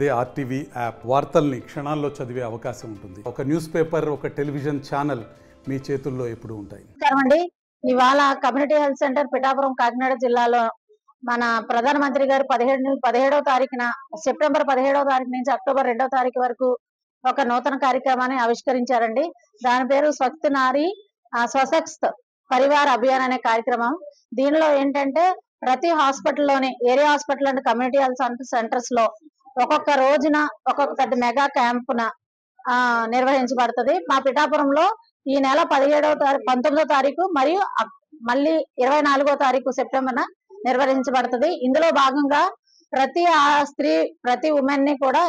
అదే RTV app వార్తల్ని క్షణాల్లో చదివే అవకాశం ఉంటుంది. ఒక న్యూస్ పేపర్, ఒక టెలివిజన్ ఛానల్ మీ చేతుల్లో ఎప్పుడూ ఉంటాయి. నమస్కారం. ఇవాళ community health centre Pithapuram Kakinada జిల్లాలో మన ప్రధానమంత్రి గారు 17వ తారీఖున సెప్టెంబర్ 17వ తారీఖు నుంచి అక్టోబర్ 2వ తారీఖు వరకు ఒక నూతన కార్యక్రమాన్ని ఆవిష్కరించారండి. దాని పేరు స్వస్థ నారీ స్వశక్త్ పరివార్ అభియాన్ అనే కార్యక్రమం. దీనిలో ఏంటంటే ప్రతి హాస్పిటల్లోని area hospital and community health centres లో ఒక్కొక్క రోజున ఒక్కొక్క పెద్ద మెగా క్యాంపున నిర్వహించబడుతుంది. మా పిఠాపురంలో ఈ నెల 19వ తారీఖు మరియు మళ్ళీ 24వ తారీఖు సెప్టెంబర్ నిర్వహించబడుతుంది. ఇందులో భాగంగా ప్రతి ఉమెన్ ని కూడా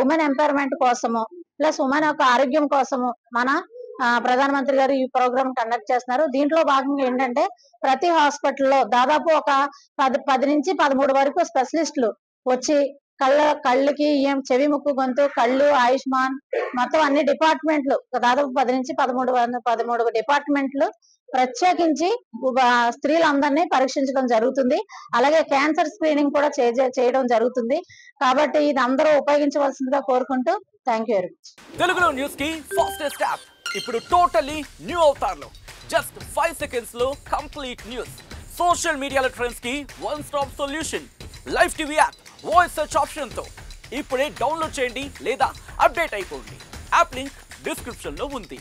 ఉమెన్ ఎంపవర్మెంట్ కోసము ప్లస్ ఉమెన్ యొక్క ఆరోగ్యం కోసము మన ప్రధానమంత్రి గారు ఈ ప్రోగ్రామ్ కండక్ట్ చేస్తున్నారు. దీంట్లో భాగంగా ఏంటంటే ప్రతి హాస్పిటల్లో దాదాపు ఒక 10 నుంచి 13 వరకు స్పెషలిస్టులు వచ్చి కళ్ళకి, చెవి, ముక్కు, గొంతు, కళ్ళు, ఆయుష్మాన్ మొత్తం అన్ని డిపార్ట్మెంట్లు దాదాపు 10 నుంచి 13 డిపార్ట్మెంట్లు ప్రత్యేకించి స్త్రీలందరినీ పరీక్షించడం జరుగుతుంది. అలాగే క్యాన్సర్ స్క్రీనింగ్ కూడా చేయడం జరుగుతుంది. కాబట్టి ఇది అందరూ ఉపయోగించవలసిందిగా కోరుకుంటూ థ్యాంక్ యూ వెరీ మచ్. తెలుగులో న్యూస్ కి ఫాస్టెస్ట్ యాప్ ఇప్పుడు టోటల్లీ న్యూ అవతార్లో జస్ట్ 5 సెకండ్స్ లో కంప్లీట్ న్యూస్. సోషల్ మీడియాలో ట్రెండ్స్ కి one stop solution. Live TV app voice search option తో ఇప్పుడే డౌన్లోడ్ చేయండి లేదా అప్డేట్ అయిపోండి. యాప్ లింక్ డిస్క్రిప్షన్ లో ఉంది.